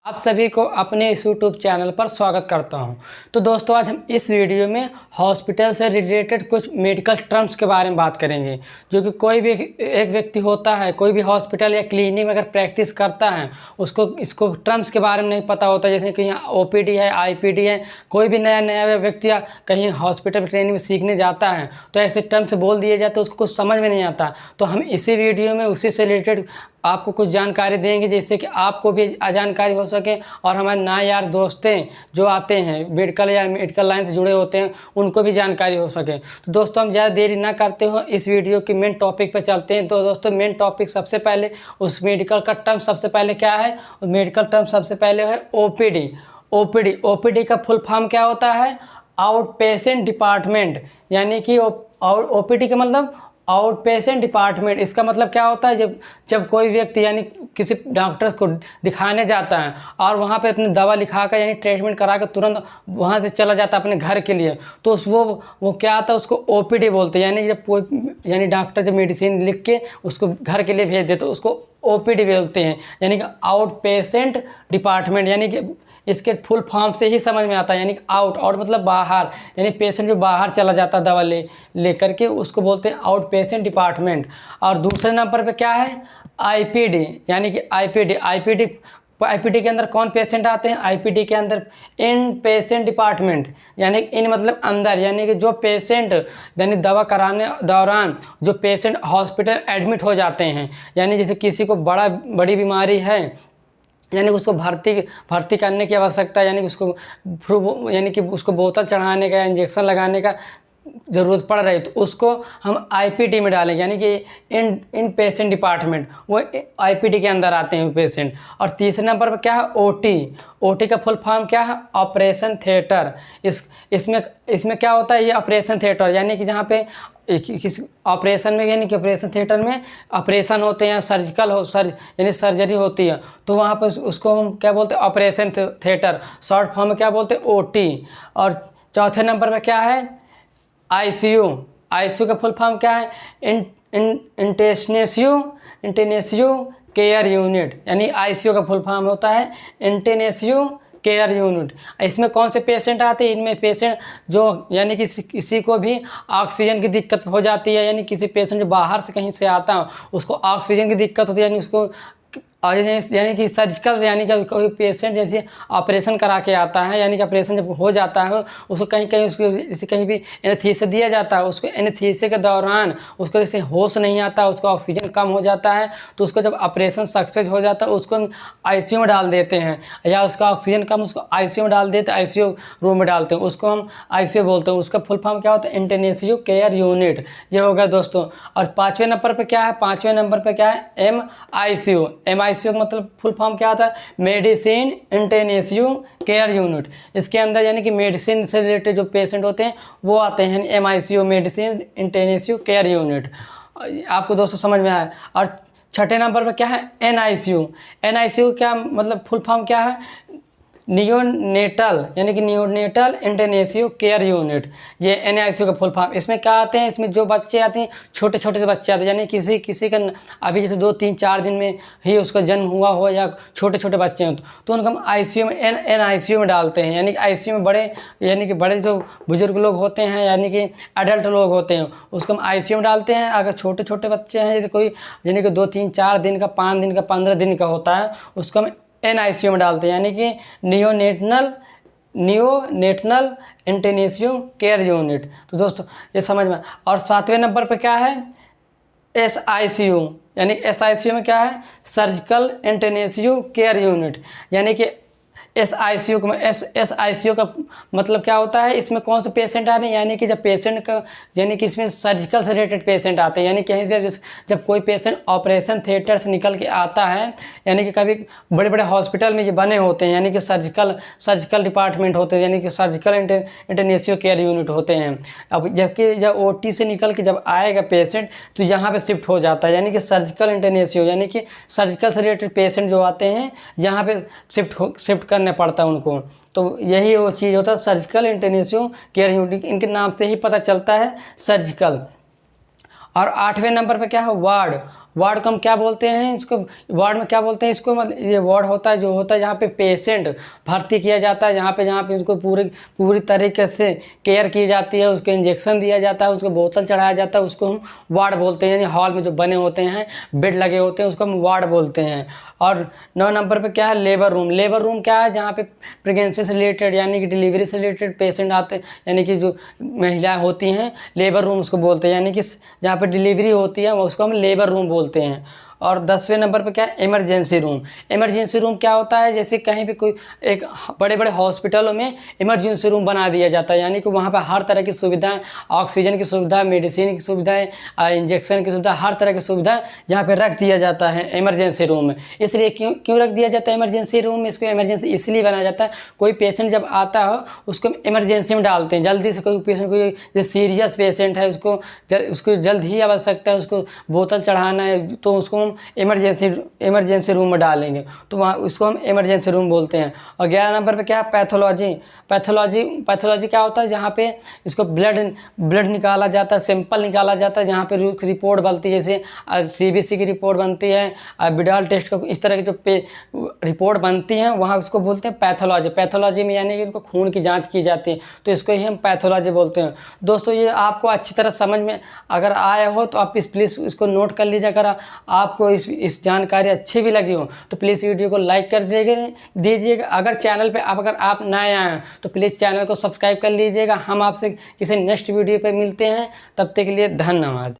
आप सभी को अपने इस यूट्यूब चैनल पर स्वागत करता हूं। तो दोस्तों, आज हम इस वीडियो में हॉस्पिटल से रिलेटेड कुछ मेडिकल टर्म्स के बारे में बात करेंगे। जो कि कोई भी एक व्यक्ति होता है, कोई भी हॉस्पिटल या क्लिनिक में अगर प्रैक्टिस करता है, उसको इसको टर्म्स के बारे में नहीं पता होता। जैसे कि यहाँ ओपीडी है, आईपीडी है। कोई भी नया व्यक्ति या कहीं हॉस्पिटल ट्रेनिंग में सीखने जाता है तो ऐसे टर्म्स बोल दिए जाते, उसको कुछ समझ में नहीं आता। तो हम इसी वीडियो में उसी से रिलेटेड आपको कुछ जानकारी देंगे, जिससे कि आपको भी जानकारी हो सके और हमारे नए यार दोस्तें जो आते हैं मेडिकल या मेडिकल लाइन से जुड़े होते हैं उनको भी जानकारी हो सके। तो दोस्तों, हम ज़्यादा देरी ना करते हो, इस वीडियो की मेन टॉपिक पे चलते हैं। तो दोस्तों, मेन टॉपिक सबसे पहले उस मेडिकल का टर्म सबसे पहले क्या है। मेडिकल टर्म सबसे पहले है ओपीडी। ओपीडी का फुल फॉर्म क्या होता है? Out patient department. यानी कि ओपीडी का मतलब आउट पेशेंट डिपार्टमेंट। इसका मतलब क्या होता है? जब कोई व्यक्ति यानी किसी डॉक्टर को दिखाने जाता है और वहाँ पे अपनी दवा लिखा कर यानी ट्रीटमेंट करा कर तुरंत वहाँ से चला जाता है अपने घर के लिए, तो वो क्या आता है, उसको ओपीडी बोलते हैं। यानी जब कोई डॉक्टर जब मेडिसिन लिख के उसको घर के लिए भेज देते तो उसको ओपीडी बोलते हैं, यानी कि आउट पेशेंट डिपार्टमेंट। यानी कि इसके फुल फॉर्म से ही समझ में आता है, यानी कि आउट मतलब बाहर, यानी पेशेंट जो बाहर चला जाता है दवा ले करके, उसको बोलते हैं आउट पेशेंट डिपार्टमेंट। और दूसरे नंबर पे क्या है? आईपीडी। यानी कि आईपीडी के अंदर कौन पेशेंट आते हैं? आईपीडी के अंदर इन पेशेंट डिपार्टमेंट। यानी इन मतलब अंदर, यानी कि जो पेशेंट यानी दवा कराने दौरान जो पेशेंट हॉस्पिटल एडमिट हो जाते हैं, यानी जैसे किसी को बड़ी बीमारी है, यानी उसको भर्ती करने की आवश्यकता, यानी कि उसको बोतल चढ़ाने का, इंजेक्शन लगाने का ज़रूरत पड़ रही, तो उसको हम आईपीडी में डालेंगे। यानी कि इन पेशेंट डिपार्टमेंट, वो आईपीडी के अंदर आते हैं पेशेंट। और तीसरे नंबर पर क्या है? ओटी का फुल फॉर्म क्या है? Operation theatre. इसमें क्या होता है? ये ऑपरेशन थिएटर, यानी कि जहाँ पे किसी ऑपरेशन में, यानी कि ऑपरेशन थिएटर में ऑपरेशन होते हैं, यानी सर्जरी होती है, तो वहाँ पर उसको हम क्या बोलते हैं? Operation theatre. शॉर्ट फॉर्म में क्या बोलते हैं? ओटी। और चौथे नंबर पर क्या है? आईसीयू का फुल फॉर्म क्या है? Intensive care unit. यानी आईसीयू का फुल फॉर्म होता है इंटेंसिव केयर यूनिट। इसमें कौन से पेशेंट आते हैं? इनमें पेशेंट जो यानी कि किसी को भी ऑक्सीजन की दिक्कत हो जाती है, यानी किसी पेशेंट जो बाहर से कहीं से आता है उसको ऑक्सीजन की दिक्कत होती है, यानी उसको यानी कि सर्जिकल, यानी कि कोई पेशेंट जैसे ऑपरेशन करा के आता है, यानी कि ऑपरेशन जब हो जाता है उसको कहीं उसको जैसे कहीं भी एनेस्थीसिया दिया जाता है, उसको एनेस्थीसिया के दौरान उसको जैसे होश नहीं आता, उसको ऑक्सीजन कम हो जाता है, तो उसको जब ऑपरेशन सक्सेस हो जाता है उसको हम आईसीयू में डाल देते हैं, या उसका ऑक्सीजन कम उसको आईसीयू में डाल देते हैं, आईसीयू रूम में डालते हैं, उसको हम आईसीयू बोलते हैं। उसका फुल फॉर्म क्या होता है? Intensive care unit. ये हो गया दोस्तों। और पाँचवें नंबर पर क्या है? पाँचवें नंबर पर क्या है? एमआईसीयू का मतलब फुल फॉर्म क्या होता है? Medicine intensive care unit. इसके अंदर यानी कि मेडिसिन से रिलेटेड जो पेशेंट होते हैं वो आते हैं, एमआईसीयू मेडिसिन इंटेंसिव केयर यूनिट। आपको दोस्तों समझ में आया। और छठे नंबर पर क्या है? एनआईसीयू क्या मतलब फुल फॉर्म क्या है? नियोनेटल, यानी कि नियोनेटल इंटेंसिव केयर यूनिट। ये एनआईसीयू का फुल फॉर्म। इसमें क्या आते हैं? इसमें जो बच्चे आते हैं छोटे छोटे से बच्चे आते हैं, यानी किसी का अभी जैसे 2-3-4 दिन में ही उसका जन्म हुआ हो, या छोटे छोटे बच्चे हैं तो उनको हम आईसीयू में एनआईसीयू में डालते हैं। यानी कि आईसीयू में बड़े जो बुजुर्ग लोग होते हैं, यानी कि एडल्ट लोग होते हैं, उसको हम आईसीयू में डालते हैं। अगर छोटे छोटे बच्चे हैं, जैसे कोई यानी कि 2-3-4 दिन का, 5 दिन का, 15 दिन का होता है, उसको हम एनआईसीयू में डालते हैं, यानी कि नियोनेटल इंटेंसिव केयर यूनिट। तो दोस्तों ये समझ में। और 7वें नंबर पे क्या है? एसआईसीयू। यानी एसआईसीयू में क्या है? Surgical intensive care unit. यानी कि एसआईसीयू का मतलब क्या होता है? इसमें कौन से पेशेंट आ रहे हैं? यानी कि जब पेशेंट का यानी कि इसमें सर्जिकल से रिलेटेड पेशेंट आते हैं, यानी कहीं पे जब कोई पेशेंट ऑपरेशन थिएटर से निकल के आता है, यानी कि कभी बड़े बड़े हॉस्पिटल में ये बने होते हैं, यानी कि सर्जिकल डिपार्टमेंट होते हैं, यानी कि सर्जिकल इंटेंसिव केयर यूनिट होते हैं। अब जबकि जब ओटी से निकल के जब आएगा पेशेंट तो यहाँ पर शिफ्ट हो जाता है, यानी कि सर्जिकल इंटेंसिव, यानी कि सर्जिकल से रिलेटेड पेशेंट जो आते हैं यहाँ पर शिफ्ट करने पड़ता है उनको। तो यही वो चीज़ होता है सर्जिकल इंटेंसिव केयर यूनिट। इनके नाम से ही पता चलता है सर्जिकल। और 8वें नंबर पे क्या है? वार्ड को हम क्या बोलते हैं, इसको वार्ड में क्या बोलते हैं इसको, मतलब ये वार्ड होता है जो होता है जहाँ पे पेशेंट भर्ती किया जाता है, जहाँ पे उसको पूरी तरीके से केयर की जाती है, उसको इंजेक्शन दिया जाता है, उसको बोतल चढ़ाया जाता है, उसको हम वार्ड बोलते हैं। यानी हॉल में जो बने होते हैं, बेड लगे होते हैं, उसको हम वार्ड बोलते हैं। और 9 नंबर पे क्या है, लेबर रूम। लेबर रूम क्या है, जहाँ पे प्रेगनेंसी से रिलेटेड यानी कि डिलीवरी से रिलेटेड पेशेंट आते हैं, यानी कि जो महिलाएं होती हैं, लेबर रूम उसको बोलते हैं। यानी कि जहाँ पे डिलीवरी होती है उसको हम लेबर रूम बोलते हैं। और 10वें नंबर पे क्या है, इमरजेंसी रूम। इमरजेंसी रूम क्या होता है, जैसे कहीं भी कोई एक बड़े बड़े हॉस्पिटलों में इमरजेंसी रूम बना दिया जाता है, यानी कि वहाँ पर हर तरह की सुविधाएं, ऑक्सीजन की सुविधा, मेडिसिन की सुविधाएं, इंजेक्शन की सुविधा, हर तरह की सुविधा जहाँ पे रख दिया जाता है इमरजेंसी रूम में। इसलिए क्यों रख दिया जाता है इमरजेंसी रूम में, इसको इमरजेंसी इसलिए बनाया जाता है, कोई पेशेंट जब आता हो उसको इमरजेंसी में डालते हैं जल्दी से। कोई पेशेंट, कोई जो सीरियस पेशेंट है, उसको जल्द ही आवश्यकता है, उसको बोतल चढ़ाना है, तो उसको हम इमरजेंसी रूम में डालेंगे, तो वहाँ उसको हम इमरजेंसी रूम बोलते हैं। और 11 नंबर पे क्या है, पैथोलॉजी। पैथोलॉजी क्या होता है, जहाँ पे इसको ब्लड निकाला जाता है, सैंपल निकाला जाता है, जहाँ पे रिपोर्ट बनती है, जैसे CBC की रिपोर्ट बनती है, विडाल टेस्ट का, इस तरह की जो रिपोर्ट बनती हैं वहाँ उसको बोलते हैं पैथोलॉजी। पैथोलॉजी में यानी कि उनको खून की जाँच की जाती है, तो इसको ही हम पैथोलॉजी बोलते हैं। दोस्तों ये आपको अच्छी तरह समझ में अगर आया हो तो आप प्लीज़ इसको नोट कर लीजिए। अगर आपको इस जानकारी अच्छी भी लगी हो तो प्लीज़ वीडियो को लाइक कर दीजिएगा। अगर चैनल पे अगर आप नए आए हैं तो प्लीज़ चैनल को सब्सक्राइब कर लीजिएगा। हम आपसे किसी नेक्स्ट वीडियो पे मिलते हैं, तब तक के लिए धन्यवाद।